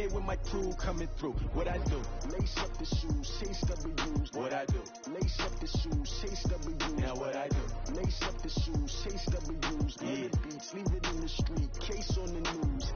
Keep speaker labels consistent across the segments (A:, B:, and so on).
A: day with my crew coming through. What I do? Lace up the shoes, chase W's. What I do? Lace up the shoes, chase W's. Now what I do? Lace up the shoes, chase W's. Yeah. Beats, leave it in the street, case on the news.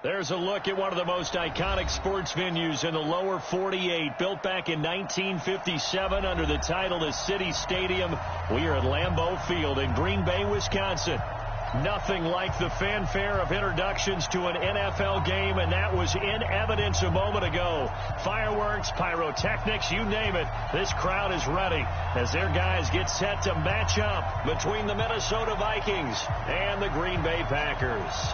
B: There's a look at one of the most iconic sports venues in the lower 48. Built back in 1957 under the title of City Stadium. We are at Lambeau Field in Green Bay, Wisconsin. Nothing like the fanfare of introductions to an NFL game, and that was in evidence a moment ago. Fireworks, pyrotechnics, you name it. This crowd is ready as their guys get set to match up between the Minnesota Vikings and the Green Bay Packers.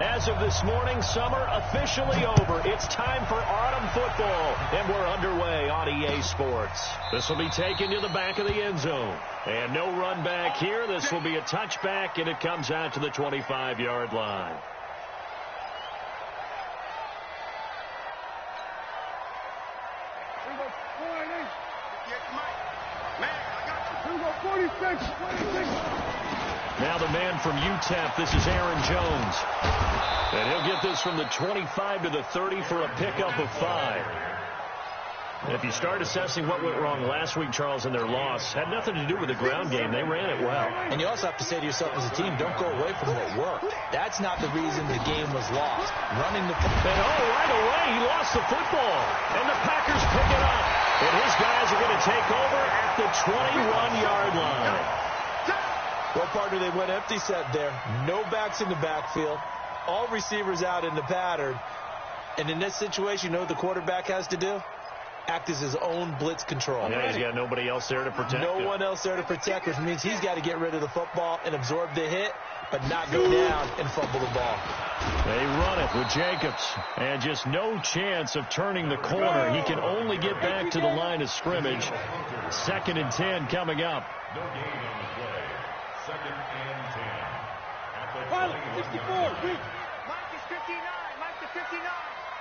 B: As of this morning, summer officially over. It's time for autumn football, and we're underway on EA Sports. This will be taken to the back of the end zone. And no run back here. This will be a touchback, and it comes out to the 25-yard line. Now the man from UTEP, this is Aaron Jones. And he'll get this from the 25 to the 30 for a pickup of 5. And if you start assessing what went wrong last week, Charles, in their loss, had nothing to do with the ground game. They ran it well.
C: And you also have to say to yourself as a team, don't go away from what worked. That's not the reason the game was lost. Running the football.
B: And right away, he lost the football. And the Packers pick it up. And his guys are going to take over at the 21-yard line.
C: Well, partner, they went empty set there. No backs in the backfield. All receivers out in the pattern. And in this situation, you know what the quarterback has to do? Act as his own blitz control.
B: Yeah, he's got nobody else there to protect
C: him. No one else there to protect, which means he's got to get rid of the football and absorb the hit, but not go down and fumble the ball.
B: They run it with Jacobs. And just no chance of turning the corner. He can only get back to the line of scrimmage. 2nd and 10 coming up.
D: Pilot, 64, reach.
E: Mike is 59. Mike is 59.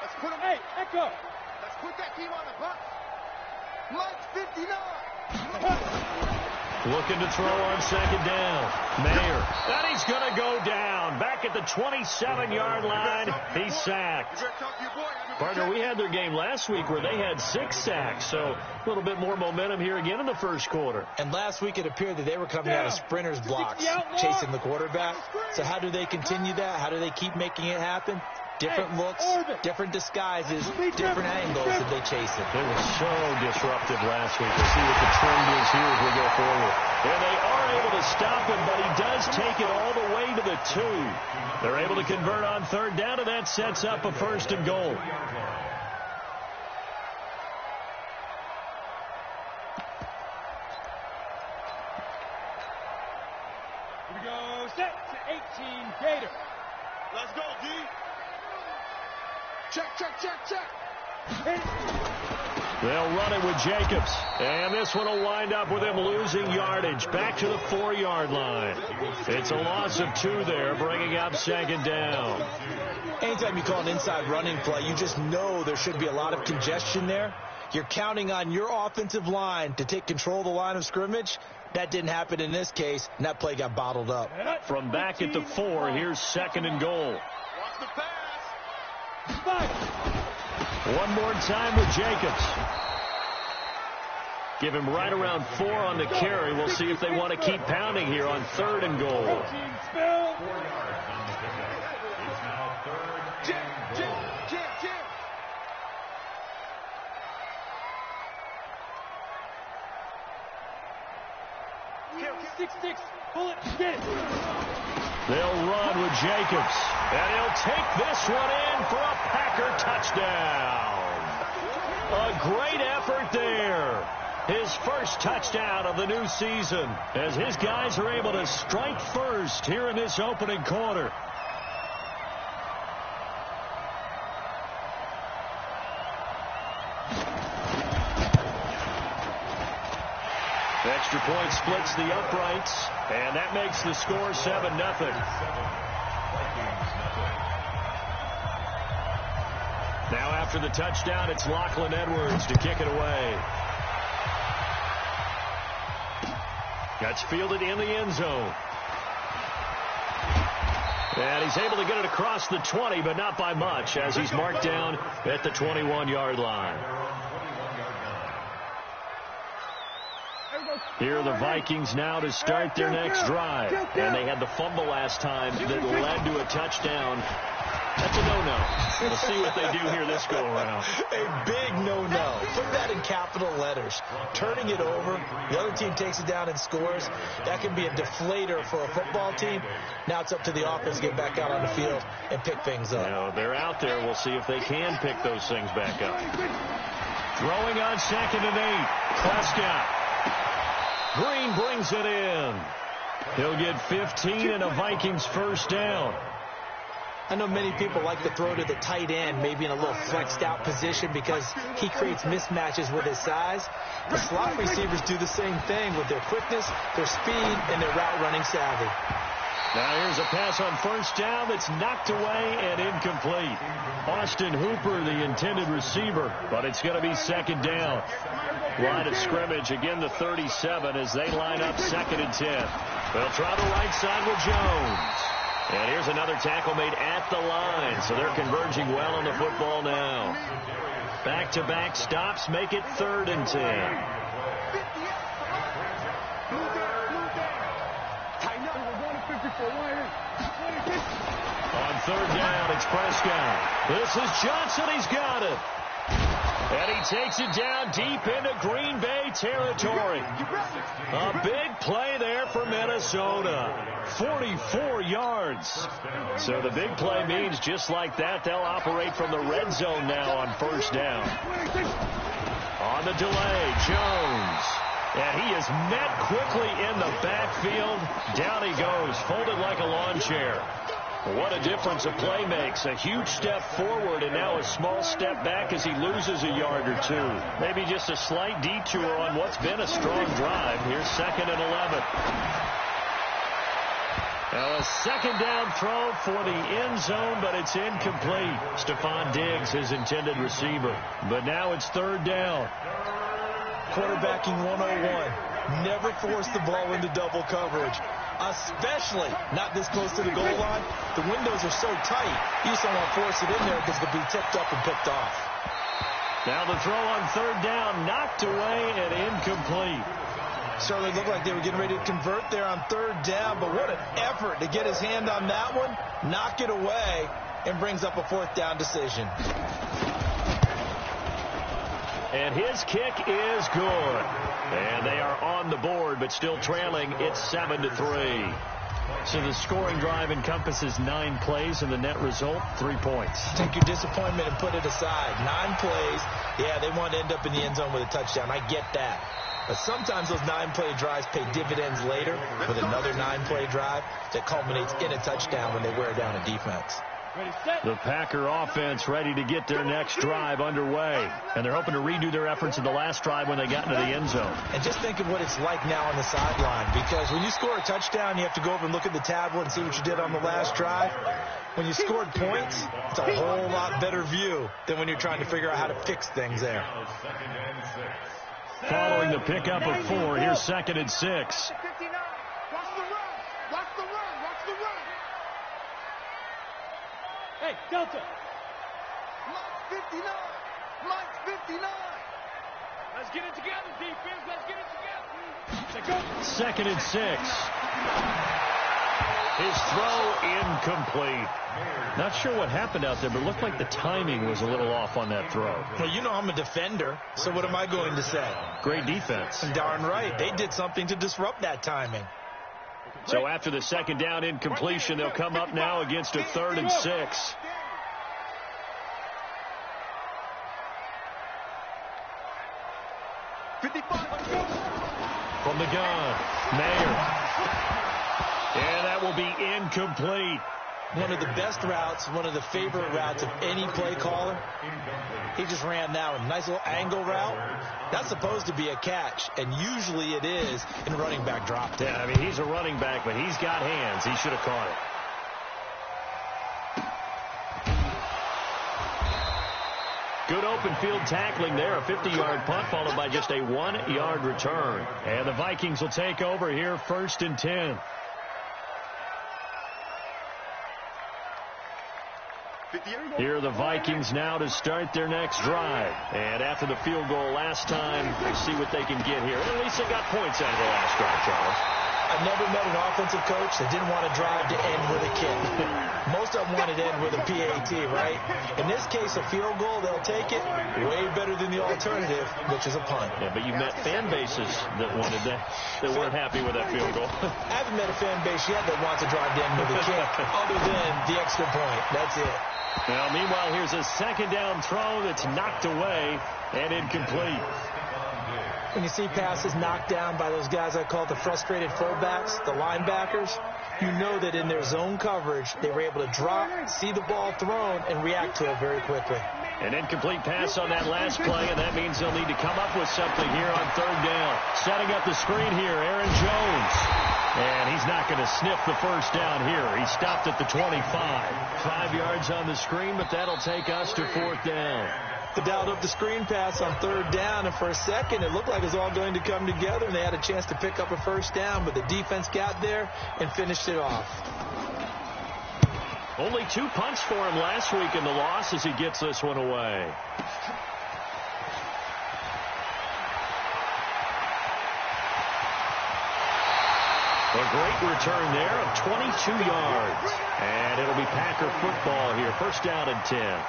E: Let's put him.
D: Hey, echo.
E: Let's put that team on the bus. Mike's 59.
B: Looking to throw on second down. Mayer. And he's going to go down. Back at the 27-yard line. He's sacked. Partner, we had their game last week where they had 6 sacks. So a little bit more momentum here again in the first quarter.
C: And last week it appeared that they were coming out of sprinters blocks, chasing the quarterback. So how do they continue that? How do they keep making it happen? Different looks, different disguises, different angles that they chase it.
B: They were so disruptive last week. We'll see what the trend is here as we go forward. And they are able to stop him, but he does take it all the way to the 2. They're able to convert on third down, and that sets up a 1st and goal.
D: Here we go. Set to 18, Gator.
E: Let's go, D. Check, check, check, check.
B: They'll run it with Jacobs. And this one will wind up with him losing yardage. Back to the 4-yard line. It's a loss of 2 there, bringing up second down.
C: Anytime you call an inside running play, you just know there should be a lot of congestion there. You're counting on your offensive line to take control of the line of scrimmage. That didn't happen in this case, and that play got bottled up.
B: From back at the 4, here's 2nd and goal.
E: Watch the pass.
B: One more time with Jacobs. Give him right around 4 on the carry. We'll see if they want to keep pounding here on 3rd and goal.
D: 4 yards on the pickup. It's now 3rd and goal.
E: Jim.
D: 6-6, pull it, get it.
B: They'll run with Jacobs. And he'll take this one in for a Packer touchdown. A great effort there. His first touchdown of the new season as his guys are able to strike first here in this opening quarter. Extra point splits the uprights, and that makes the score 7-0. Now after the touchdown, it's Lachlan Edwards to kick it away. That's fielded in the end zone. And he's able to get it across the 20, but not by much, as he's marked down at the 21-yard line. Here are the Vikings now to start their next drive. And they had the fumble last time that led to a touchdown. That's a no-no. We'll see what they do here this go-around.
C: A big no-no. Put that in capital letters. Turning it over, the other team takes it down and scores. That can be a deflator for a football team. Now it's up to the offense to get back out on the field and pick things up.
B: Now, they're out there. We'll see if they can pick those things back up. Throwing on 2nd and 8. Prescott. Green brings it in. He'll get 15 and a Vikings first down.
C: I know many people like to throw to the tight end, maybe in a little flexed out position because he creates mismatches with his size. The slot receivers do the same thing with their quickness, their speed, and their route running savvy.
B: Now here's a pass on first down that's knocked away and incomplete. Austin Hooper, the intended receiver, but it's going to be 2nd down. Line of scrimmage, again the 37 as they line up 2nd and 10. They'll try the right side with Jones. And here's another tackle made at the line, so they're converging well on the football now. Back-to-back stops make it 3rd and 10. On 3rd down, it's Prescott. This is Johnson. He's got it. And he takes it down deep into Green Bay territory. A big play there for Minnesota. 44 yards. So the big play means just like that, they'll operate from the red zone now on 1st down. On the delay, Jones. And he is met quickly in the backfield. Down he goes, folded like a lawn chair. What a difference a play makes. A huge step forward and now a small step back as he loses a yard or 2. Maybe just a slight detour on what's been a strong drive. Here's 2nd and 11. Now a second down throw for the end zone, but it's incomplete. Stephon Diggs, his intended receiver. But now it's third down.
C: Quarterbacking 101. Never force the ball into double coverage, especially not this close to the goal line. The windows are so tight, you just don't want to force it in there because it'll be tipped up and picked off.
B: Now the throw on third down, knocked away and incomplete.
C: Certainly looked like they were getting ready to convert there on third down, but what an effort to get his hand on that one, knock it away, and brings up a fourth down decision.
B: And his kick is good. And they are on the board, but still trailing. It's 7-3. So the scoring drive encompasses 9 plays, and the net result, 3 points.
C: Take your disappointment and put it aside. 9 plays. Yeah, they want to end up in the end zone with a touchdown. I get that. But sometimes those 9-play drives pay dividends later with another 9-play drive that culminates in a touchdown when they wear down a defense.
B: The Packer offense ready to get their next drive underway. And they're hoping to redo their efforts in the last drive when they got into the end zone.
C: And just think of what it's like now on the sideline. Because when you score a touchdown, you have to go over and look at the tablet and see what you did on the last drive. When you scored points, it's a whole lot better view than when you're trying to figure out how to fix things there.
B: Following the pickup of 4, here's 2nd and 6.
E: Watch the run. Watch the run. Watch the run. Hey, Delta. Mike 59. Mike 59. Let's get it together, defense. Let's get it together.
B: 2nd and 6. His throw incomplete. Not sure what happened out there, but it looked like the timing was a little off on that throw.
C: Well, you know I'm a defender, so what am I going to say?
B: Great defense.
C: Darn right. They did something to disrupt that timing.
B: So after the second down incompletion, they'll come up now against a 3rd and 6. From the gun, Mayer. And that will be incomplete.
C: One of the best routes, one of the favorite routes of any play caller. He just ran that one. Nice little angle route. That's supposed to be a catch, and usually it is in a running back drop.
B: Yeah, I mean, he's a running back, but he's got hands. He should have caught it. Good open field tackling there. A 50-yard punt followed by just a 1-yard return. And the Vikings will take over here, 1st and 10. Here are the Vikings now to start their next drive. And after the field goal last time, we'll see what they can get here. At least they got points out of the last drive, Charles.
C: I've never met an offensive coach that didn't want a drive to end with a kick. Most of them want it to end with a PAT, right? In this case, a field goal, they'll take it. Way better than the alternative, which is a punt.
B: Yeah, but you've met fan bases that wanted that, that weren't happy with that field goal.
C: I haven't met a fan base yet that wants a drive to end with a kick, other than the extra point. That's it.
B: Now, meanwhile, here's a second down throw that's knocked away and incomplete.
C: When you see passes knocked down by those guys I call the frustrated fullbacks, the linebackers, you know that in their zone coverage, they were able to drop, see the ball thrown, and react to it very quickly.
B: An incomplete pass on that last play, and that means they'll need to come up with something here on third down. Setting up the screen here, Aaron Jones. And he's not going to sniff the first down here. He stopped at the 25. 5 yards on the screen, but that'll take us to 4th down.
C: The dialed up the screen pass on third down, and for a second it looked like it was all going to come together, and they had a chance to pick up a first down, but the defense got there and finished it off.
B: Only 2 punts for him last week in the loss as he gets this one away. A great return there of 22 yards. And it'll be Packer football here. 1st down and 10.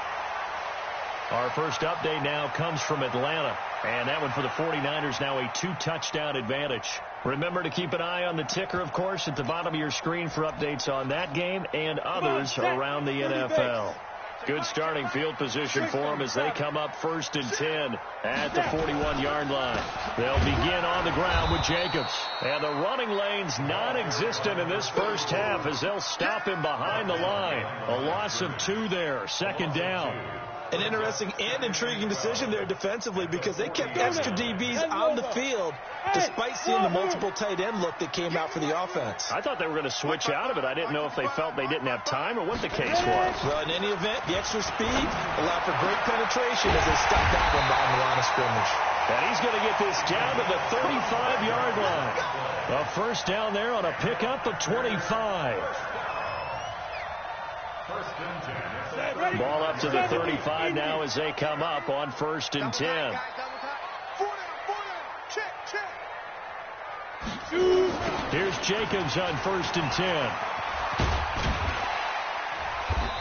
B: Our first update now comes from Atlanta. And that one for the 49ers, now a 2-touchdown advantage. Remember to keep an eye on the ticker, of course, at the bottom of your screen for updates on that game and others around the NFL. Good starting field position for them as they come up 1st and 10 at the 41-yard line. They'll begin on the ground with Jacobs. And the running lane's non-existent in this first half as they'll stop him behind the line. A loss of 2 there. 2nd down.
C: An interesting and intriguing decision there defensively because they kept extra DBs on the field despite seeing the multiple tight end look that came out for the offense.
B: I thought they were going to switch out of it. I didn't know if they felt they didn't have time or what the case was.
C: Well, in any event, the extra speed allowed for great penetration as they stopped that one behind the line of scrimmage.
B: And he's going to get this down to the 35-yard line. A first down there on a pickup of 25. Ball up to the 35 now as they come up on 1st and 10. Here's Jacobs on 1st and 10.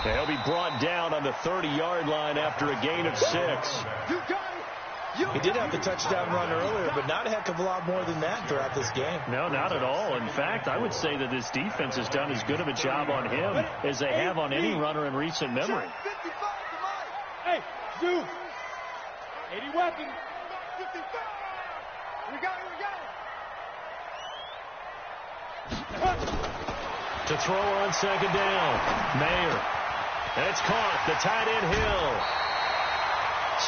B: They'll be brought down on the 30-yard line after a gain of 6.
C: He did have the touchdown run earlier, but not a heck of a lot more than that throughout this game.
B: No, not at all. In fact, I would say that this defense has done as good of a job on him as they have on any runner in recent memory.
E: Hey, Zoo. 80 weapons. 55. We got it.
B: To throw on 2nd down. Mayer. And it's caught. The tight end Hill.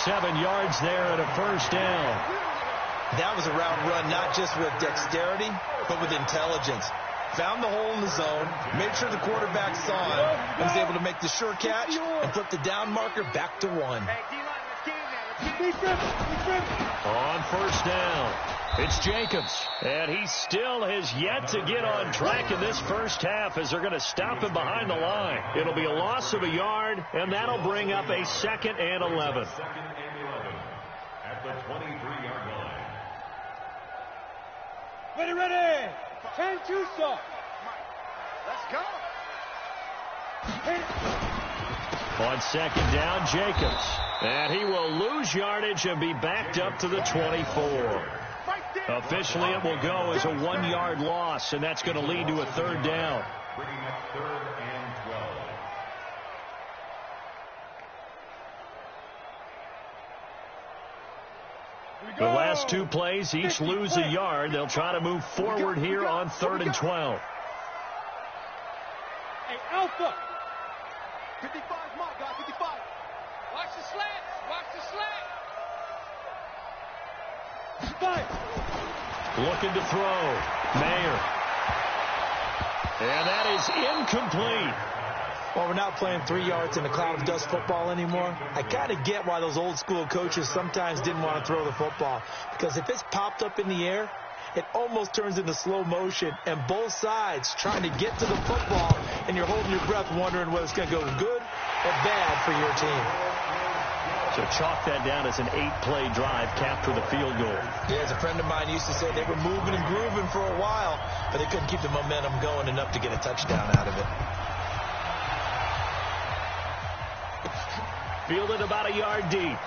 B: 7 yards there and a first down.
C: That was a route run not just with dexterity, but with intelligence. Found the hole in the zone, made sure the quarterback saw him, and was able to make the sure catch and flip the down marker back to 1.
B: On 1st down, it's Jacobs. And he still has yet to get on track in this first half as they're going to stop him behind the line. It'll be a loss of a yard, and that'll bring up a 2nd and 11.
D: At the 23-yard line.
E: Ready. 10-2 stop. Let's go.
B: On 2nd down, Jacobs. And he will lose yardage and be backed up to the 24. Officially, it will go as a 1-yard loss, and that's going to lead to a 3rd down.
D: Bringing up 3rd and 12.
B: The last 2 plays, each lose a yard. They'll try to move forward here on 3rd and 12.
E: Hey, Alpha. 55, mark, guy, 55. Watch the slant.
B: Looking to throw. Mayer. And that is incomplete.
C: Well, we're not playing 3 yards in a cloud of dust football anymore. I kind of get why those old school coaches sometimes didn't want to throw the football. Because if it's popped up in the air, it almost turns into slow motion. And both sides trying to get to the football, and you're holding your breath wondering whether it's going to go good or bad for your team.
B: So chalk that down as an 8-play drive, capture the field goal.
C: Yeah, as a friend of mine used to say, they were moving and grooving for a while, but they couldn't keep the momentum going enough to get a touchdown out of it.
B: Fielded about a yard deep.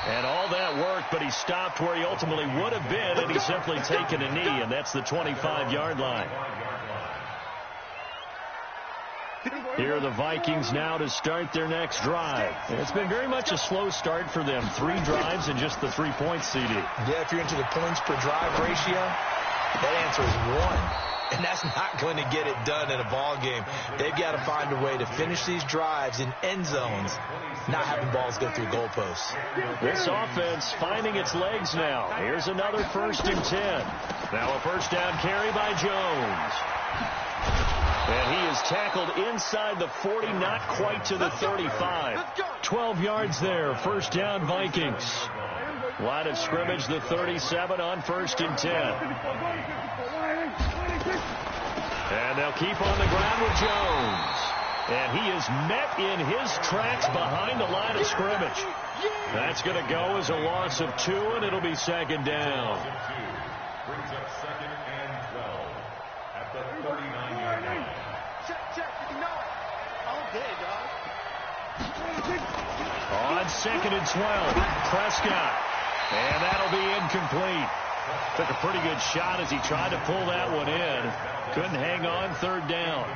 B: And all that worked, but he stopped where he ultimately would have been, and he's simply taken a knee, and that's the 25-yard line. Here are the Vikings now to start their next drive. And it's been very much a slow start for them. 3 drives and just the 3-point CD.
C: Yeah, if you're into the points per drive ratio, that answer is 1. And that's not going to get it done in a ball game. They've got to find a way to finish these drives in end zones, not having balls go through goalposts.
B: This offense finding its legs now. Here's another 1st and 10. Now a first down carry by Jones. And he is tackled inside the 40, not quite to the 35. 12 yards there, first down Vikings. Line of scrimmage, the 37 on 1st and 10. And they'll keep on the ground with Jones. And he is met in his tracks behind the line of scrimmage. That's going to go as a loss of 2, and it'll be 2nd down.
D: Brings up 2nd and 12 at the 39-yard line.
B: On 2nd and 12, Prescott. And that'll be incomplete. Took a pretty good shot as he tried to pull that one in. Couldn't hang on, 3rd down.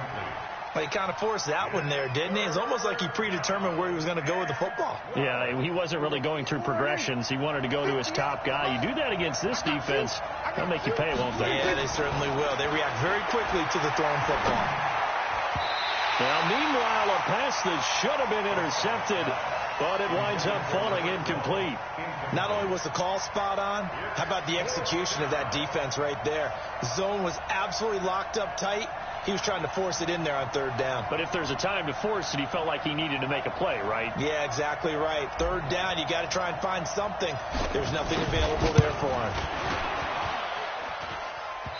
C: Well, he kind of forced that one there, didn't he? It's almost like he predetermined where he was going to go with the football.
B: Yeah, he wasn't really going through progressions. He wanted to go to his top guy. You do that against this defense, they'll make you pay, won't they?
C: Yeah, they certainly will. They react very quickly to the thrown football.
B: Now, meanwhile, a pass that should have been intercepted, but it winds up falling incomplete.
C: Not only was the call spot on, how about the execution of that defense right there? The zone was absolutely locked up tight. He was trying to force it in there on third down.
B: But if there's a time to force it, he felt like he needed to make a play, right?
C: Yeah, exactly right. Third down, you got to try and find something. There's nothing available there for him.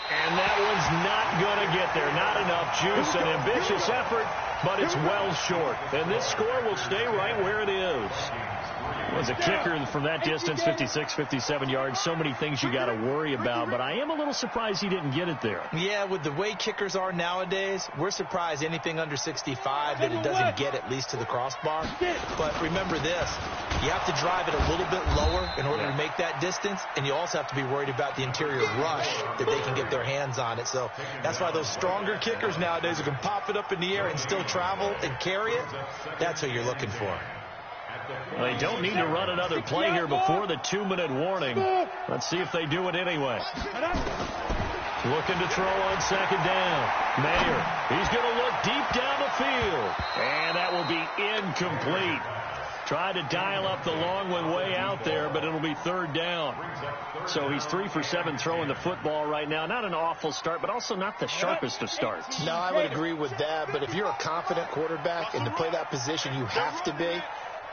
B: And that one's not going to get there. Not enough juice. An ambitious effort, but it's well short. And this score will stay right where it is. Was a kicker from that distance, 56, 57 yards. So many things you got to worry about, but I am a little surprised he didn't get it there.
C: Yeah, with the way kickers are nowadays, we're surprised anything under 65 that it doesn't get at least to the crossbar. But remember this, you have to drive it a little bit lower in order to make that distance, and you also have to be worried about the interior rush that they can get their hands on it. So that's why those stronger kickers nowadays who can pop it up in the air and still travel and carry it, that's what you're looking for.
B: Well, they don't need to run another play here before the 2-minute warning. Let's see if they do it anyway. Looking to throw on second down. Mayer, he's going to look deep down the field. And that will be incomplete. Tried to dial up the long one way out there, but it'll be third down. So he's 3 for 7 throwing the football right now. Not an awful start, but also not the sharpest of starts.
F: No, I would agree with that. But if you're a confident quarterback and to play that position, you have to be.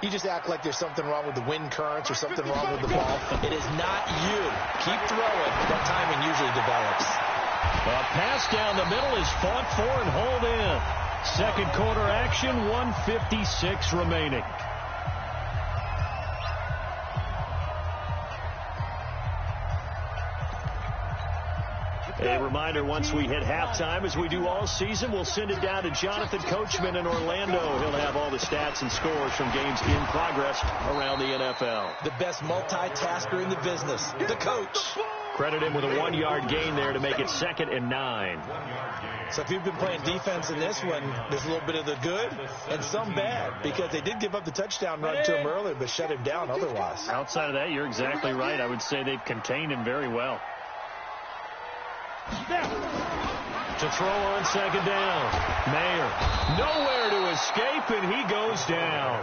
F: You just act like there's something wrong with the wind currents or something wrong with the ball.
C: It is not you. Keep throwing. That timing usually develops.
B: A pass down the middle is fought for and hauled in. Second quarter action, 1:56 remaining. A reminder, once we hit halftime, as we do all season, we'll send it down to Jonathan Coachman in Orlando. He'll have all the stats and scores from games in progress around the NFL.
C: The best multitasker in the business, the coach.
B: Credit him with a 1-yard gain there to make it 2nd and 9.
C: So if you've been playing defense in this one, there's a little bit of the good and some bad, because they did give up the touchdown run to him earlier, but shut him down otherwise.
B: Outside of that, you're exactly right. I would say they've contained him very well. To throw on second down. Mayer, nowhere to escape, and he goes down.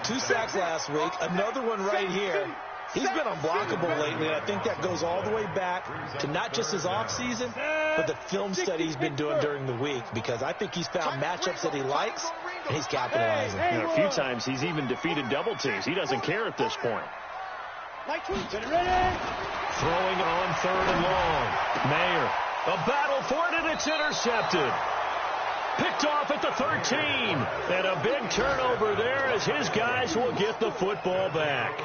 C: 2 sacks last week, another one right here. He's been unblockable lately, and I think that goes all the way back to not just his offseason, but the film study he's been doing during the week, because I think he's found matchups that he likes, and he's capitalizing.
B: You know, a few times he's even defeated double teams. He doesn't care at this point. Throwing on third and long. Mayer, a battle for it, and it's intercepted. Picked off at the 13. And a big turnover there as his guys will get the football back.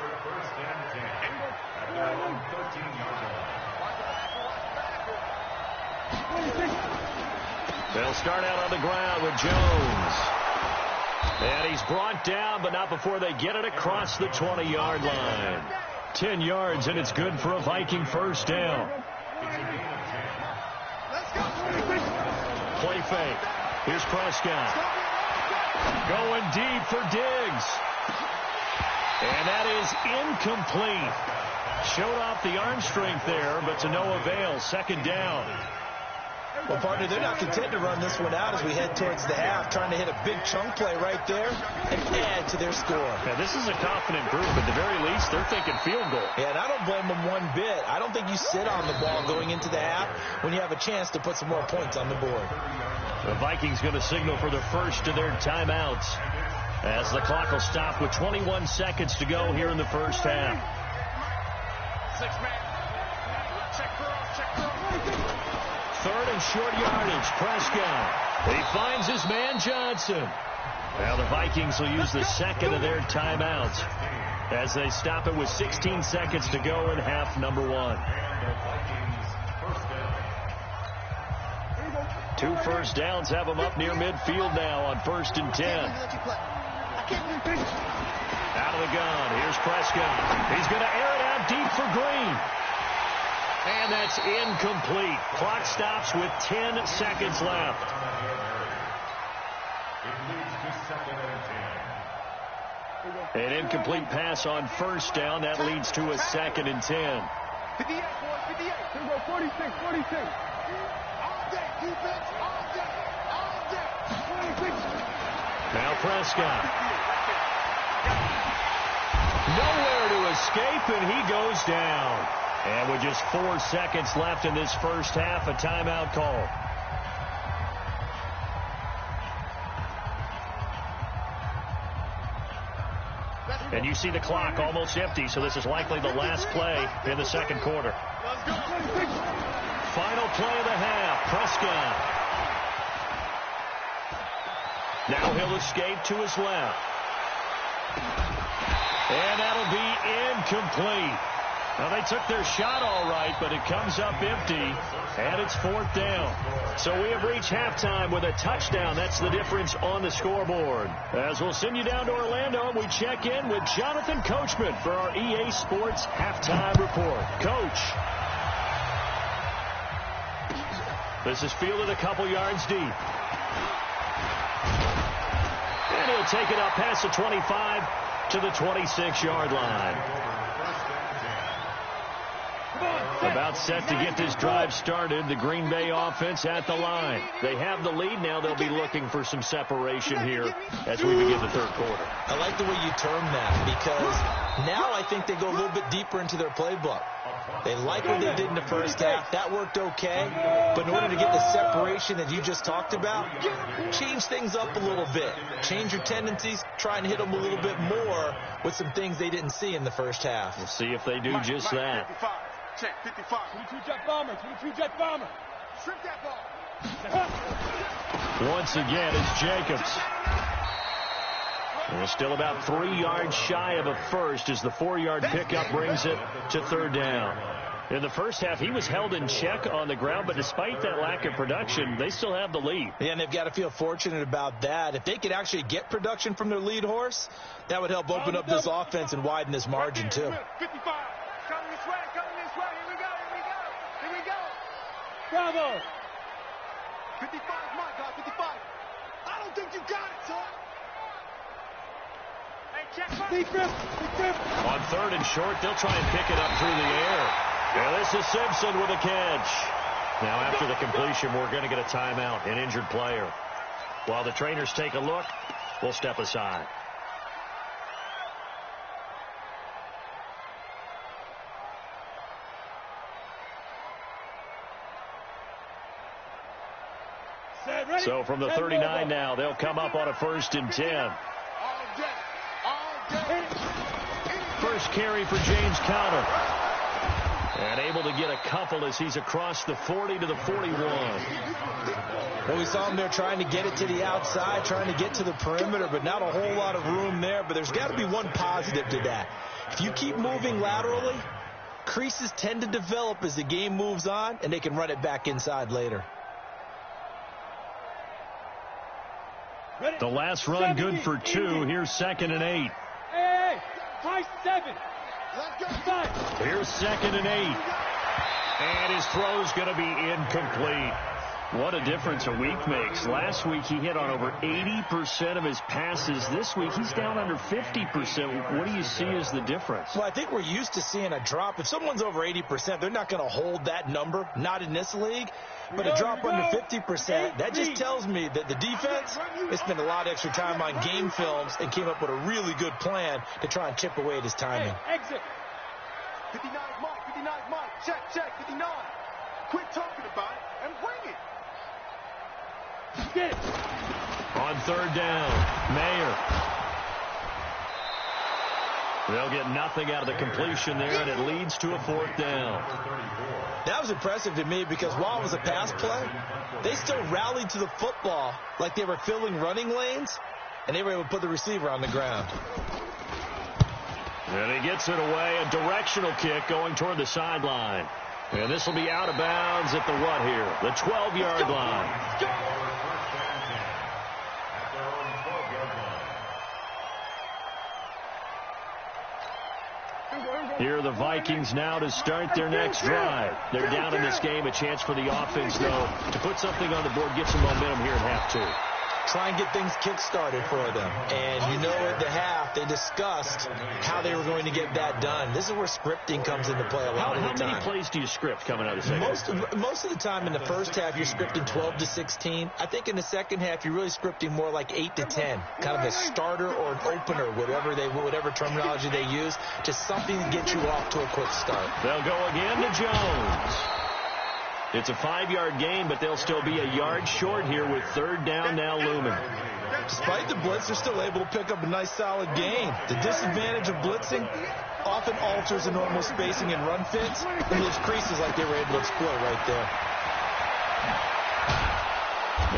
B: They'll start out on the ground with Jones. And he's brought down, but not before they get it across the 20-yard line. 10 yards, and it's good for a Viking first down. Play fake. Here's Prescott. Going deep for Diggs. And that is incomplete. Showed off the arm strength there, but to no avail. Second down.
C: Well, partner, they're not content to run this one out as we head towards the half, trying to hit a big chunk play right there and add to their score.
B: Yeah, this is a confident group. At the very least, they're thinking field goal.
C: Yeah, and I don't blame them one bit. I don't think you sit on the ball going into the half when you have a chance to put some more points on the board.
B: The Vikings going to signal for the first of their timeouts as the clock will stop with 21 seconds to go here in the first half.
E: 6-man. Check girl.
B: Third and short yardage. Prescott. He finds his man Johnson. Now the Vikings will use the second of their timeouts as they stop it with 16 seconds to go in half number 1. 2 first downs have them up near midfield now on 1st and 10. Out of the gun. Here's Prescott. He's going to air it out deep for Green. And that's incomplete. Clock stops with 10 seconds left. An incomplete pass on first down. That leads to a 2nd and 10.
E: 58, boys, 58. Here we go, 46. All day, defense, all day.
B: Now Prescott. Nowhere to escape, and he goes down. And with just 4 seconds left in this first half, a timeout call. And you see the clock almost empty, so this is likely the last play in the second quarter. Final play of the half, Prescott. Now he'll escape to his left. And that'll be incomplete. Now, they took their shot all right, but it comes up empty, and it's 4th down. So we have reached halftime with a touchdown. That's the difference on the scoreboard. As we'll send you down to Orlando, we check in with Jonathan Coachman for our EA Sports Halftime Report. Coach. This is fielded a couple yards deep. And he'll take it up past the 25 to the 26-yard line. About set to get this drive started. The Green Bay offense at the line. They have the lead. Now they'll be looking for some separation here as we begin the third quarter.
C: I like the way you term that, because now I think they go a little bit deeper into their playbook. They like what they did in the first half. That worked okay. But in order to get the separation that you just talked about, change things up a little bit. Change your tendencies. Try and hit them a little bit more with some things they didn't see in the first half.
B: We'll see if they do just that.
E: Check, 55. 22 jet bomber, 22 jet bomber. Strip that ball.
B: Once again, it's Jacobs. And we're still about 3 yards shy of a first as the 4-yard pickup brings it to 3rd down. In the first half, he was held in check on the ground, but despite that lack of production, they still have the lead.
C: Yeah, and they've got to feel fortunate about that. If they could actually get production from their lead horse, that would help open up this offense and widen this margin, too.
E: 55. Coming this way, coming this way. Here we go, here we go. Here we go. Bravo. 55 is my guy, 55. I don't think you got it, son. Hey, check my defense.
B: On 3rd and short, they'll try and pick it up through the air. And this is Simpson with a catch. Now, after the completion, we're going to get a timeout, an injured player. While the trainers take a look, we'll step aside. So from the 39 now, they'll come up on a 1st and 10. First carry for James Conner. And able to get a couple as he's across the 40 to the 41.
C: Well, we saw him there trying to get it to the outside, trying to get to the perimeter, but not a whole lot of room there. But there's got to be one positive to that. If you keep moving laterally, creases tend to develop as the game moves on, and they can run it back inside later.
B: The last run good for 2. Here's 2nd and 8.
E: Hey, try 7.
B: Here's 2nd and 8. And his throw's going to be incomplete. What a difference a week makes. Last week he hit on over 80% of his passes. This week he's down under 50%. What do you see as the difference?
C: Well, I think we're used to seeing a drop. If someone's over 80%, they're not going to hold that number, not in this league. But a drop under 50%, that just tells me that the defense has spent a lot of extra time on game films and came up with a really good plan to try and chip away at his timing.
E: Hey, exit. 59 mark, 59 mark. Check, 59. Quit talking about it and bring it. Get it.
B: On 3rd down, Mayer. They'll get nothing out of the completion there, and it leads to a 4th down.
C: That was impressive to me because while it was a pass play, they still rallied to the football like they were filling running lanes, and they were able to put the receiver on the ground.
B: And he gets it away, a directional kick going toward the sideline. And this will be out of bounds at the what here? The 12-yard line. Here are the Vikings now to start their next drive. They're down in this game. A chance for the offense, though, to put something on the board, get some momentum here at half 2.
C: try and get things kick-started for them. And you know at the half, they discussed how they were going to get that done. This is where scripting comes into play a lot of the time.
B: How many plays do you script coming out of the second half?
C: Most of the time in the first half, you're scripting 12 to 16. I think in the second half, you're really scripting more like 8 to 10. Kind of a starter or an opener, whatever terminology they use. Just something to get you off to a quick start.
B: They'll go again to Jones. It's a 5-yard gain, but they'll still be a yard short here with third down now looming.
C: Despite the blitz, they're still able to pick up a nice, solid gain. The disadvantage of blitzing often alters the normal spacing and run fits, and those creases like they were able to exploit right there.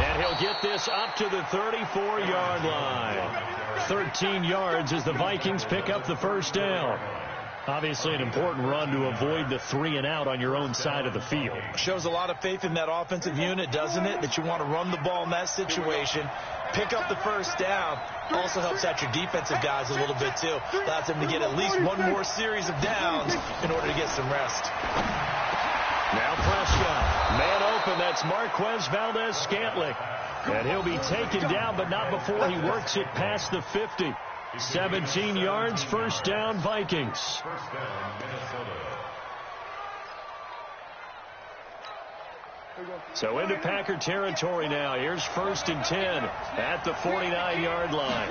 B: And he'll get this up to the 34-yard line. 13 yards as the Vikings pick up the first down. Obviously an important run to avoid the 3-and-out on your own side of the field.
C: Shows a lot of faith in that offensive unit, doesn't it? That you want to run the ball in that situation, pick up the first down. Also helps out your defensive guys a little bit, too. Allows them to get at least one more series of downs in order to get some rest.
B: Now Prescott. Man open. That's Marquez Valdez-Scantling. And he'll be taken down, but not before he works it past the 50. 17 yards, first down, Vikings.
D: First down, Minnesota.
B: So into Packer territory now. Here's 1st and 10 at the 49-yard line.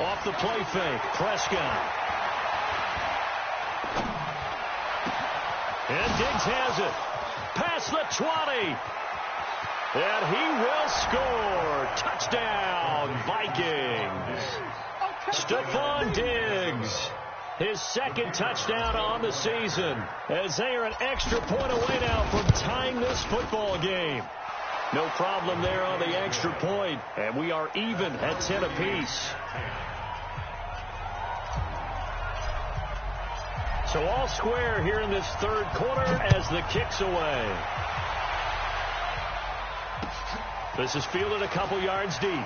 B: Off the play fake, Prescott. And Diggs has it. Past the 20. And he will score. Touchdown, Vikings. Stephon Diggs, his second touchdown on the season, as they are an extra point away now from tying this football game. No problem there on the extra point, and we are even at 10 apiece. So all square here in this third quarter as the kick's away. This is fielded a couple yards deep.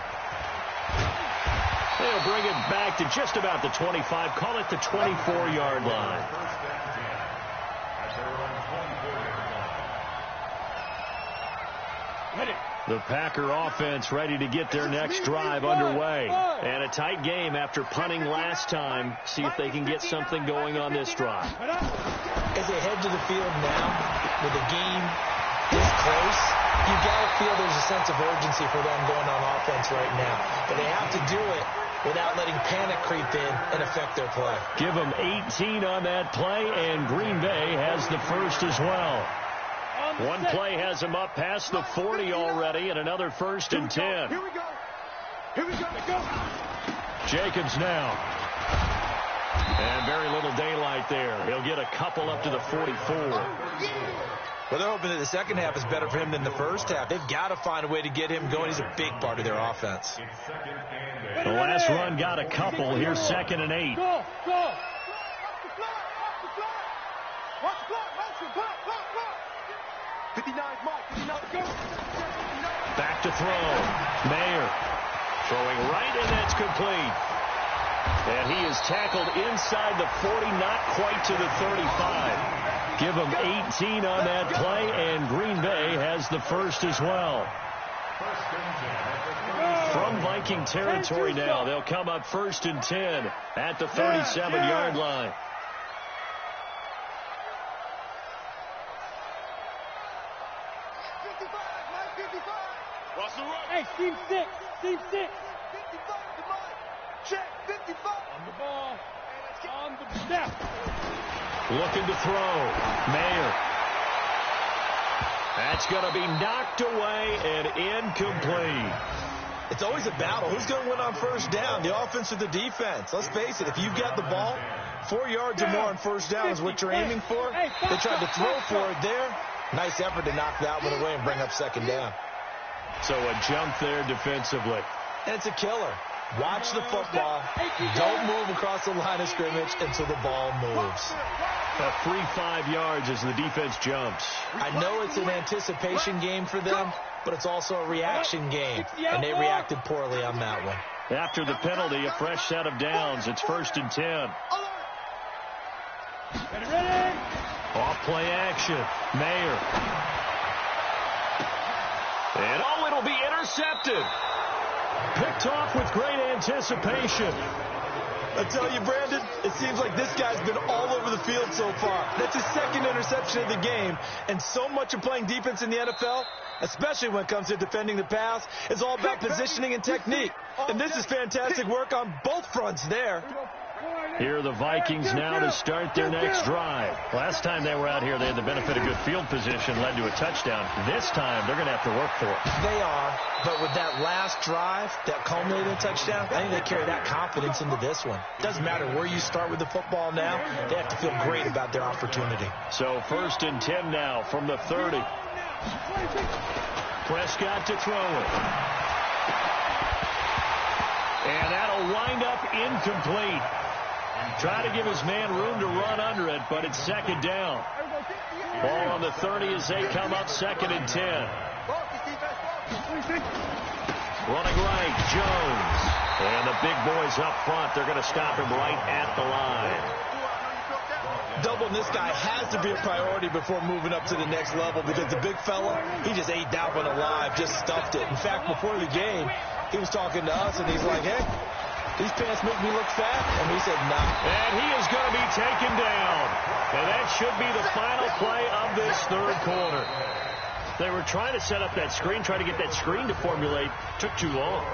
B: They'll bring it back to just about the 25. Call it the 24-yard line. The Packer offense ready to get their next drive underway. And a tight game after punting last time. See if they can get something going on this drive.
C: As they head to the field now, with the game this close, you got to feel there's a sense of urgency for them going on offense right now. But they have to do it without letting panic creep in and affect their play.
B: Give them 18 on that play, and Green Bay has the first as well. One play has them up past the 40 already, and another 1st and 10.
E: Here we go. Here we go.
B: Jacobs now. And very little daylight there. He'll get a couple up to the 44.
C: Well, they're hoping that the second half is better for him than the first half. They've got to find a way to get him going. He's a big part of their offense.
B: The last run got a couple. Here's 2nd and 8.
E: Go. Watch the clock. 59, Mike. 59, go.
B: Back to throw. Mayer throwing right, and that's complete. And he is tackled inside the 40, not quite to the 35. Give them 18 on that play, and Green Bay has the first as well. From Viking territory now, they'll come up 1st and 10 at the 37-yard line.
E: Hey, team 6. 55, check, 55. On the ball. On the step.
B: Looking to throw. Mayer. That's going to be knocked away and incomplete.
C: It's always a battle. Who's going to win on first down, the offense or the defense? Let's face it, if you've got the ball, 4 yards or more on first down is what you're aiming for. They tried to throw for it there. Nice effort to knock that one away and bring up 2nd down.
B: So a jump there defensively.
C: And it's a killer. Watch the football. Don't move across the line of scrimmage until the ball moves.
B: A free 5 yards as the defense jumps.
C: I know it's an anticipation game for them, but it's also a reaction game, and they reacted poorly on that one.
B: After the penalty, a fresh set of downs. It's 1st and 10.
E: Ready?
B: Off play action. Mayer. And it'll be intercepted. picked off with great anticipation.
C: I tell you, Brandon, it seems like this guy's been all over the field so far. That's his second interception of the game, and so much of playing defense in the NFL, especially when it comes to defending the pass, is all about positioning and technique. And this is fantastic work on both fronts there.
B: Here are the Vikings now to start their next drive. Last time they were out here, they had the benefit of good field position, led to a touchdown. This time, they're going to have to work for it.
C: They are, but with that last drive, that culminated in a touchdown, I think they carry that confidence into this one. Doesn't matter where you start with the football now, they have to feel great about their opportunity.
B: So 1st and 10 now from the 30. Prescott to throw it. And that'll wind up incomplete. Try to give his man room to run under it, but it's 2nd down. Ball on the 30 as they come up 2nd and 10. Running right, Jones. And the big boys up front, they're going to stop him right at the line.
C: Doubling this guy has to be a priority before moving up to the next level because the big fella, he just ate that one alive, just stuffed it. In fact, before the game, he was talking to us, and he's like, hey, these pants make me look fat. And we said, nah.
B: And he is going to be taken down. And that should be the final play of this 3rd quarter. They were trying to set up that screen, trying to get that screen to formulate. Took too long.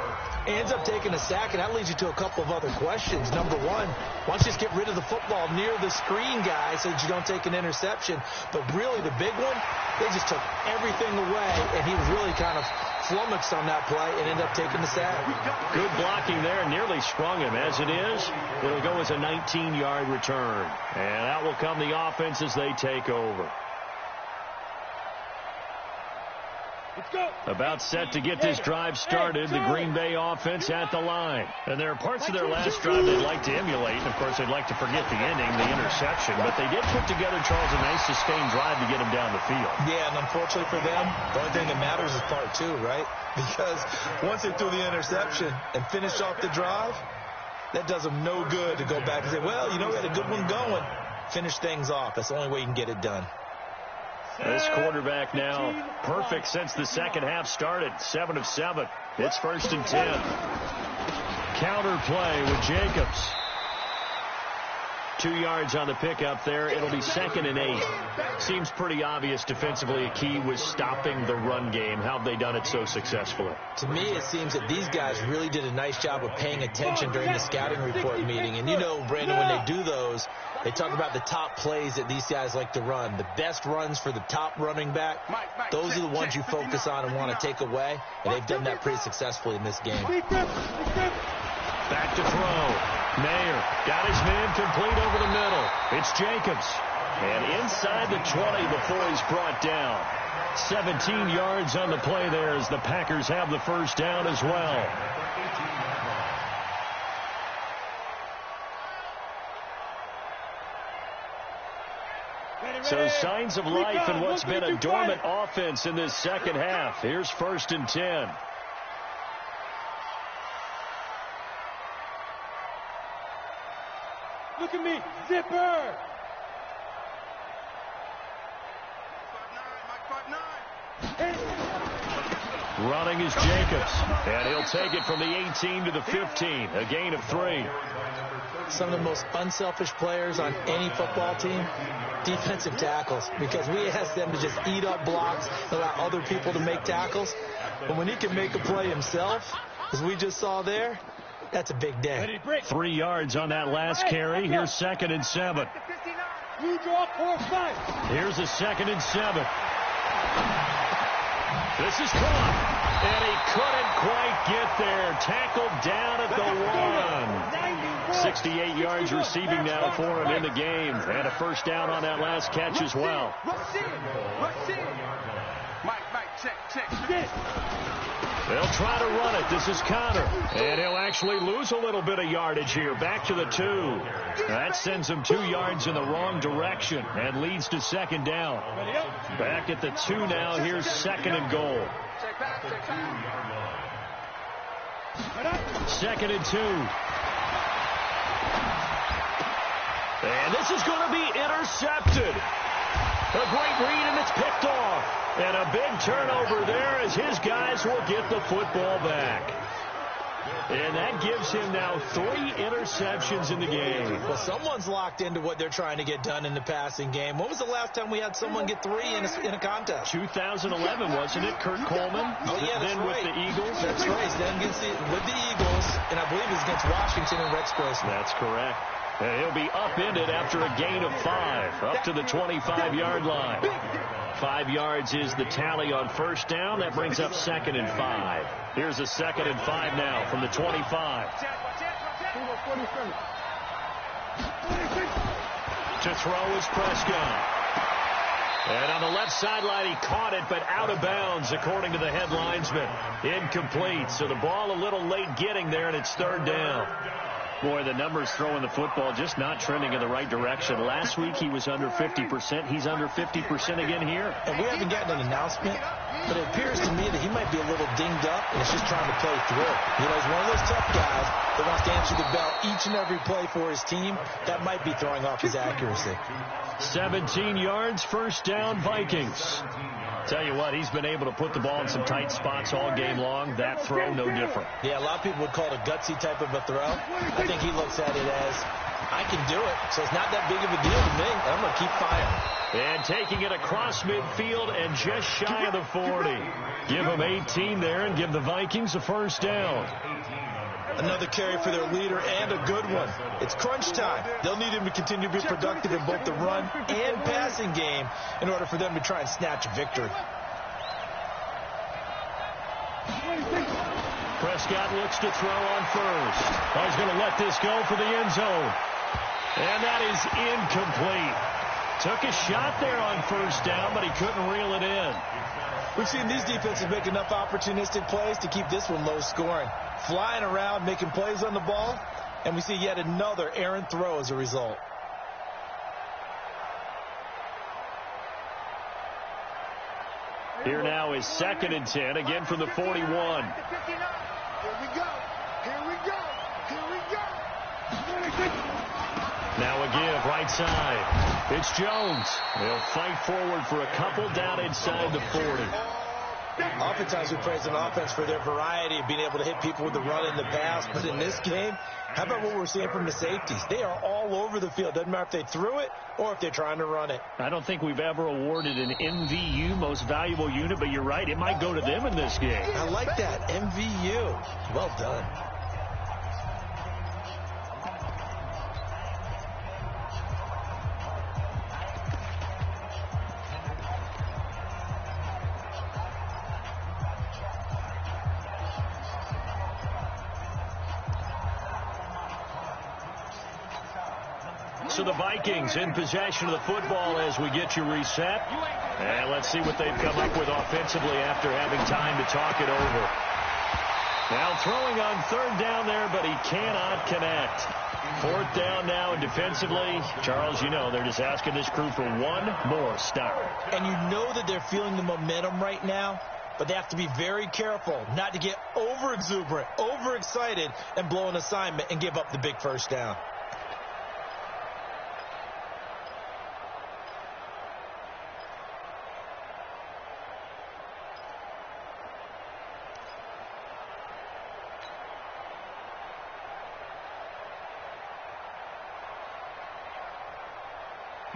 C: Ends up taking a sack, and that leads you to a couple of other questions. Number one, why don't you just get rid of the football near the screen guy so that you don't take an interception? But really, the big one, they just took everything away, and he was really kind of flummoxed on that play and ended up taking the sack.
B: Good blocking there, nearly sprung him. As it is, it'll go as a 19-yard return. And out will come the offense as they take over. About set to get this drive started, the Green Bay offense at the line. And there are parts of their last drive they'd like to emulate. And, of course, they'd like to forget the ending, the interception. But they did put together, Charles, a nice sustained drive to get them down the field.
C: Yeah, and unfortunately for them, the only thing that matters is part 2, right? Because once they threw the interception and finished off the drive, that does them no good to go back and say, well, you know, we had a good one going. Finish things off. That's the only way you can get it done.
B: This quarterback now perfect since the second half started. 7 of 7. It's 1st and 10. Counter play with Jacobs. 2 yards on the pickup there. It'll be 2nd and 8. Seems pretty obvious defensively a key was stopping the run game. How have they done it so successfully?
C: To me, it seems that these guys really did a nice job of paying attention during the scouting report meeting. And you know, Brandon, when they do those, they talk about the top plays that these guys like to run. The best runs for the top running back, those are the ones you focus on and want to take away. And they've done that pretty successfully in this game.
B: Back to throw. Mayer got his man complete over the middle. It's Jacobs. And inside the 20 before he's brought down. 17 yards on the play there as the Packers have the 1st down as well. So signs of life in what's been a dormant offense in this second half. Here's 1st and 10.
E: Look at me, zipper.
B: Running is Jacobs. And he'll take it from the 18 to the 15. A gain of 3.
C: Some of the most unselfish players on any football team, defensive tackles, because we ask them to just eat up blocks and allow other people to make tackles. But when he can make a play himself, as we just saw there, that's a big day.
B: 3 yards on that last carry. Here's 2nd and 7. Here's a 2nd and 7. This is caught. And he couldn't quite get there. Tackled down at the 1. 68 yards receiving now for him in the game. And a 1st down on that last catch as well. They'll try to run it. This is Connor. And he'll actually lose a little bit of yardage here. Back to the 2. That sends him 2 yards in the wrong direction and leads to 2nd down. Back at the 2 now. Here's 2nd and goal. 2nd and 2. And this is going to be intercepted. A great read, and it's picked off. And a big turnover there as his guys will get the football back. And that gives him now 3 interceptions in the game.
C: Well, someone's locked into what they're trying to get done in the passing game. When was the last time we had someone get 3 in a contest?
B: 2011, wasn't it? Kurt Coleman?
C: Oh, yeah, that's
B: then
C: right.
B: with the Eagles?
C: That's right. Then with the Eagles, and I believe it was against Washington and Rex Grossman.
B: That's correct. And he'll be upended after a gain of 5, up to the 25-yard line. 5 yards is the tally on first down. That brings up 2nd and 5. Here's a 2nd and 5 now from the 25. To throw is Prescott. And on the left sideline, he caught it, but out of bounds, according to the head linesman. Incomplete. So the ball a little late getting there, and it's 3rd down. Boy, the numbers throwing the football just not trending in the right direction. Last week he was under 50%. He's under 50% again here.
C: And we haven't gotten an announcement, but it appears to me that he might be a little dinged up and is just trying to play through. You know, he's one of those tough guys that wants to answer the bell each and every play for his team. That might be throwing off his accuracy.
B: 17 yards, first down, Vikings. Tell you what, he's been able to put the ball in some tight spots all game long. That throw, no different.
C: Yeah, a lot of people would call it a gutsy type of a throw. I think he looks at it as, I can do it, so it's not that big of a deal to me. I'm going to keep firing.
B: And taking it across midfield and just shy of the 40. Give him 18 there and give the Vikings a first down.
C: Another carry for their leader and a good one. It's crunch time. They'll need him to continue to be productive in both the run and passing game in order for them to try and snatch a victory.
B: Prescott looks to throw on first. Oh, he's going to let this go for the end zone. And that is incomplete. Took a shot there on first down, but he couldn't reel it in.
C: We've seen these defenses make enough opportunistic plays to keep this one low scoring. Flying around, making plays on the ball, and we see yet another errant throw as a result.
B: Here now is 2nd and 10, again from the 41.
E: Here we go. Here we go. Here we go.
B: Now a give, right side. It's Jones. They'll fight forward for a couple down inside the 40.
C: Oftentimes we praise an offense for their variety of being able to hit people with the run and the pass, but in this game, how about what we're seeing from the safeties? They are all over the field. Doesn't matter if they threw it or if they're trying to run it.
B: I don't think we've ever awarded an MVU, most valuable unit, but you're right, it might go to them in this game.
C: I like that, MVU. Well done.
B: So the Vikings in possession of the football as we get you reset. And let's see what they've come up with offensively after having time to talk it over. Now throwing on 3rd down there, but he cannot connect. 4th down now, and defensively, Charles, you know, they're just asking this crew for one more stop.
C: And you know that they're feeling the momentum right now, but they have to be very careful not to get over-exuberant, over-excited, and blow an assignment and give up the big first down.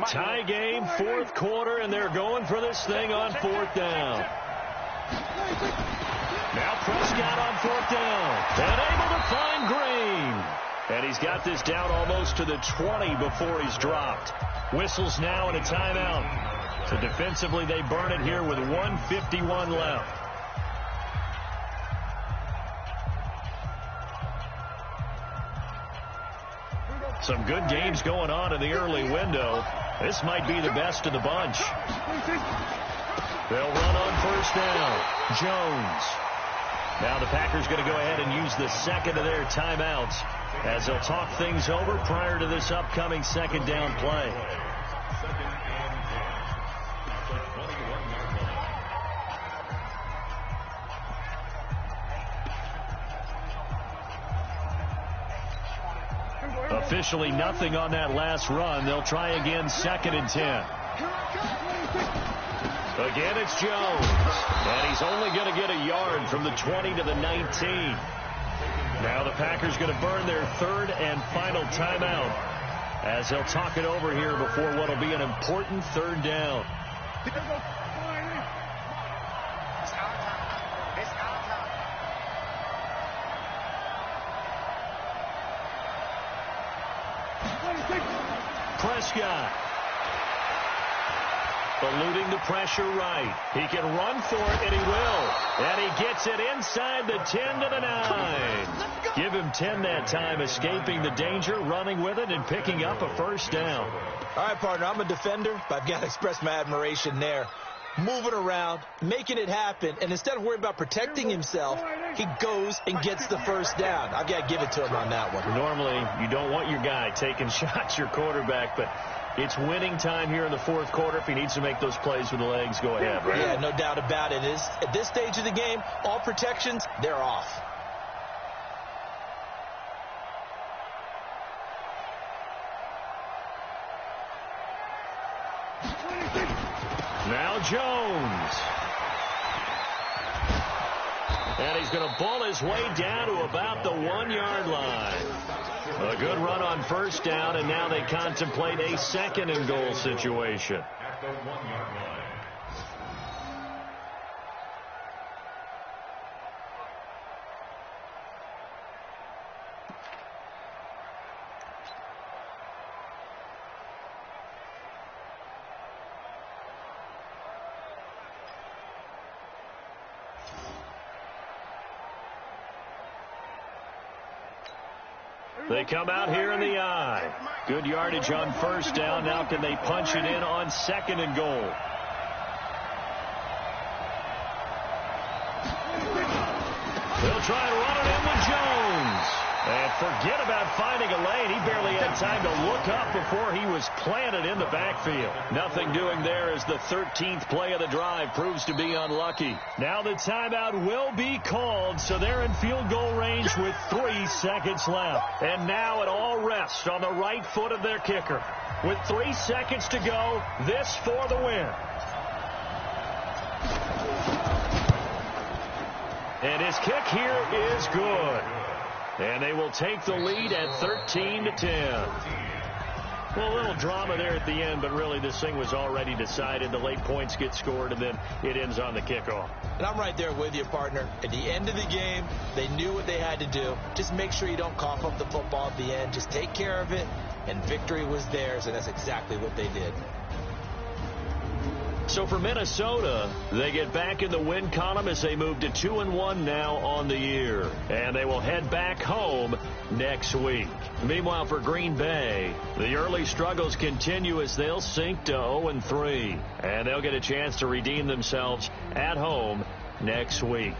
B: Tie game, 4th quarter, and they're going for this thing on 4th down. Now Prescott on 4th down. And able to find Green. And he's got this down almost to the 20 before he's dropped. Whistles now and a timeout. So defensively, they burn it here with 1:51 left. Some good games going on in the early window. This might be the best of the bunch. They'll run on first down. Jones. Now the Packers going to go ahead and use the 2nd of their timeouts as they'll talk things over prior to this upcoming 2nd down play. Officially nothing on that last run. They'll try again, 2nd and 10. Again, it's Jones. And he's only going to get a yard from the 20 to the 19. Now the Packers going to burn their third and final timeout as they'll talk it over here before what will be an important third down. Prescott eluding the pressure right. He can run for it, and he will. And he gets it inside the 10 to the 9. Give him 10 that time, escaping the danger, running with it, and picking up a first down.
C: All right, partner, I'm a defender, but I've got to express my admiration there. Moving around, making it happen, and instead of worrying about protecting himself, he goes and gets the first down. I've got to give it to him on that one.
B: Normally, you don't want your guy taking shots, your quarterback, but it's winning time here in the fourth quarter. If he needs to make those plays with the legs, go ahead. Right?
C: Yeah, no doubt about it. At this stage of the game, all protections, they're off.
B: Now Jones. And he's going to ball his way down to about the 1-yard line. A good run on first down, and now they contemplate a second and goal situation.
D: At the 1-yard line.
B: They come out here in the eye. Good yardage on first down. Now can they punch it in on second and goal? They'll try and run it in with Jones. And forget about finding a lane. He barely had time to look up before he was planted in the backfield. Nothing doing there as the 13th play of the drive proves to be unlucky. Now the timeout will be called, so they're in field goal range with 3 seconds left. And now it all rests on the right foot of their kicker. With 3 seconds to go, this for the win. And his kick here is good. And they will take the lead at 13-10. Well, a little drama there at the end, but really this thing was already decided. The late points get scored, and then it ends on the kickoff.
C: And I'm right there with you, partner. At the end of the game, they knew what they had to do. Just make sure you don't cough up the football at the end. Just take care of it, and victory was theirs, and that's exactly what they did.
B: So for Minnesota, they get back in the win column as they move to 2-1 now on the year. And they will head back home next week. Meanwhile, for Green Bay, the early struggles continue as they'll sink to 0-3. And they'll get a chance to redeem themselves at home next week.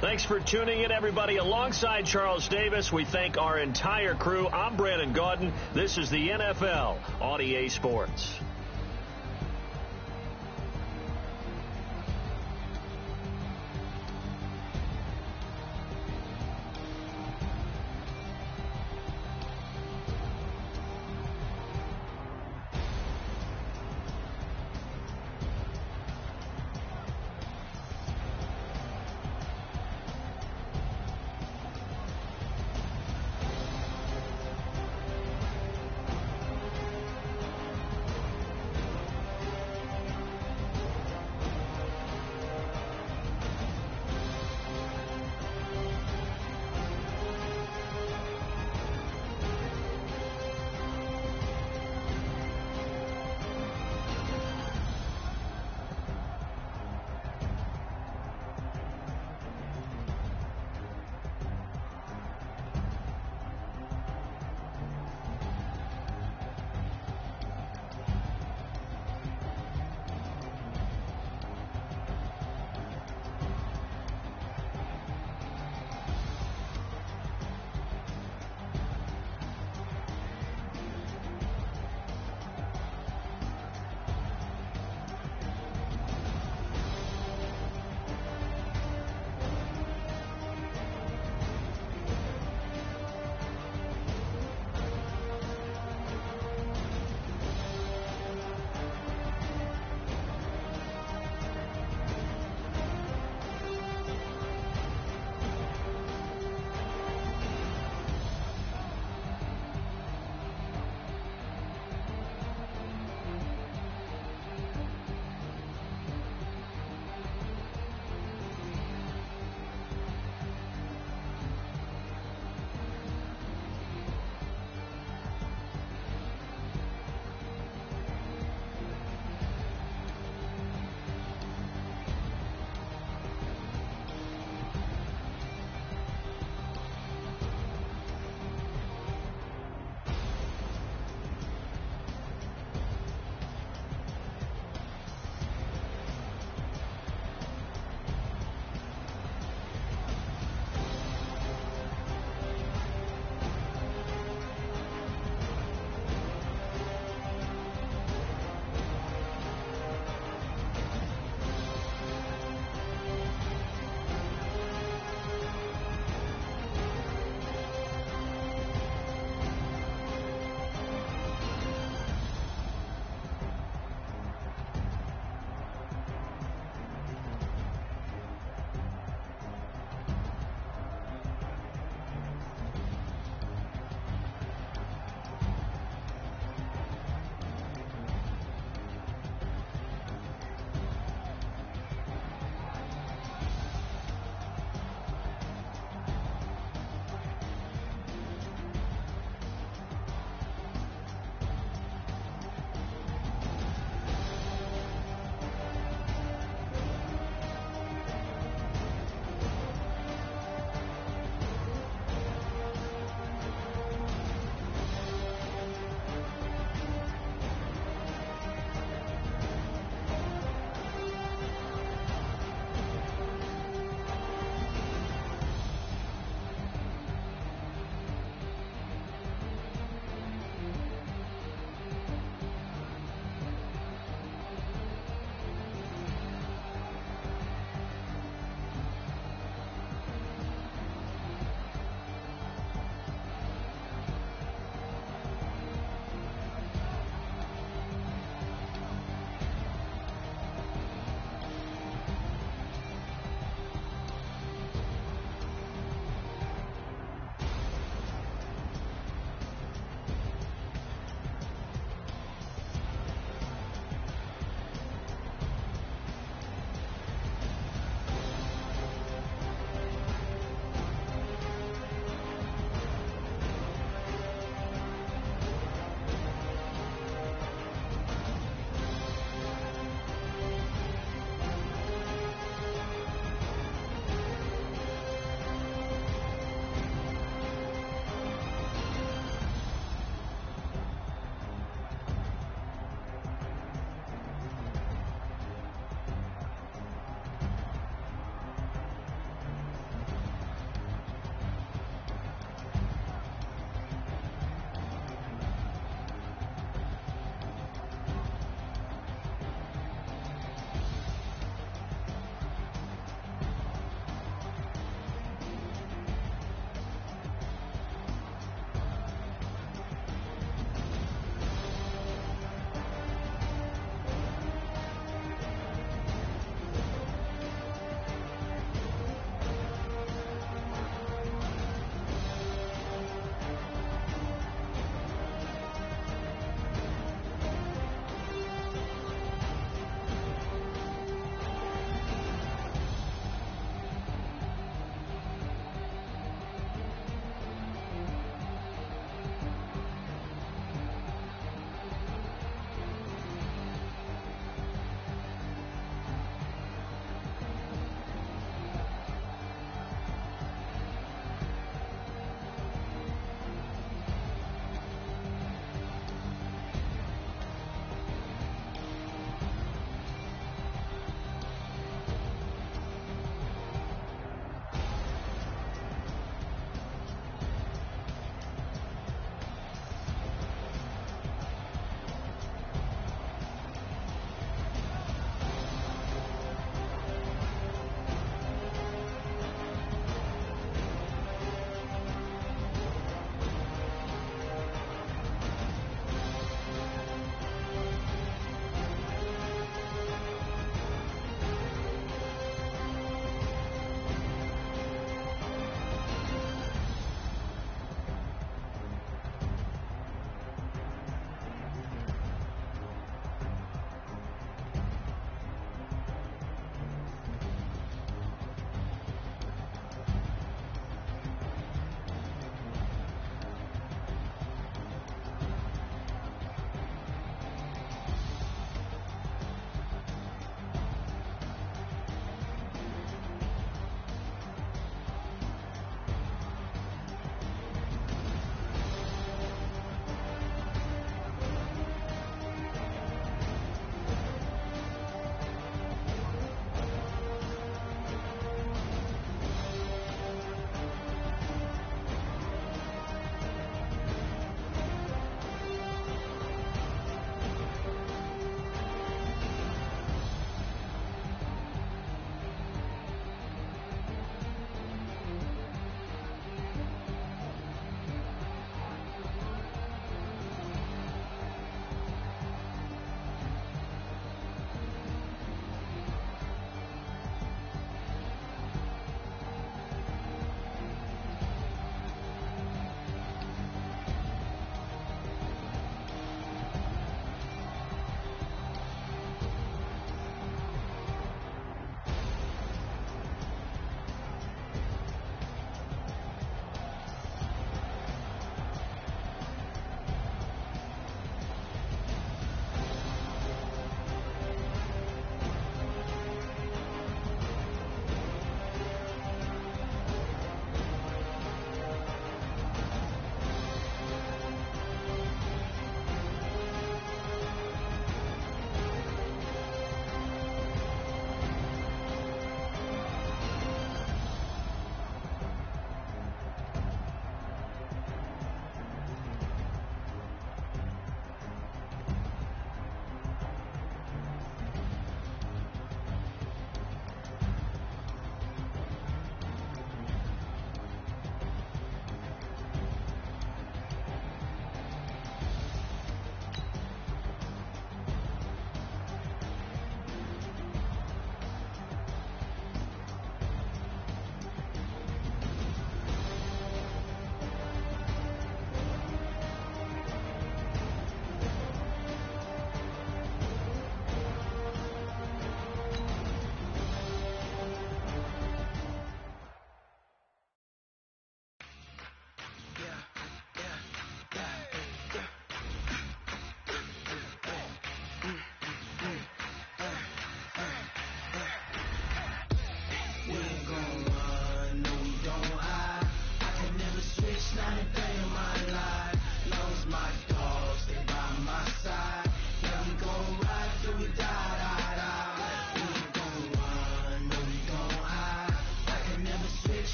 B: Thanks for tuning in, everybody. Alongside Charles Davis, we thank our entire crew. I'm Brandon Gaudin. This is the NFL on EA Sports.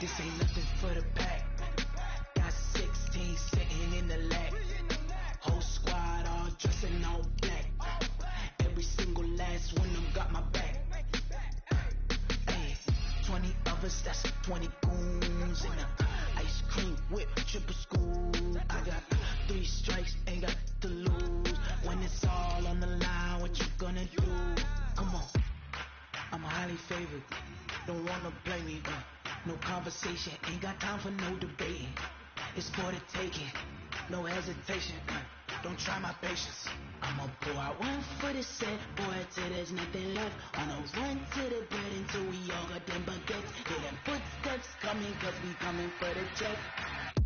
G: This ain't nothing for the pack. Got 16 sitting in the lap. Whole squad all dressed in all black. Every single last one of them got my back. Hey, 20 of us, that's 20 goons. And a ice cream whip, triple school. I got 3 strikes, ain't got to lose. When it's all on the line, what you gonna do? Come on, I'm highly favored. Don't wanna play me, no conversation. Ain't got time for no debating. It's for the taking, no hesitation. Don't try my patience. I'ma pour out one for the set, boy, till there's nothing left. On a run to the bread until we all got them baguettes. Hear them footsteps coming, cause we coming for the check.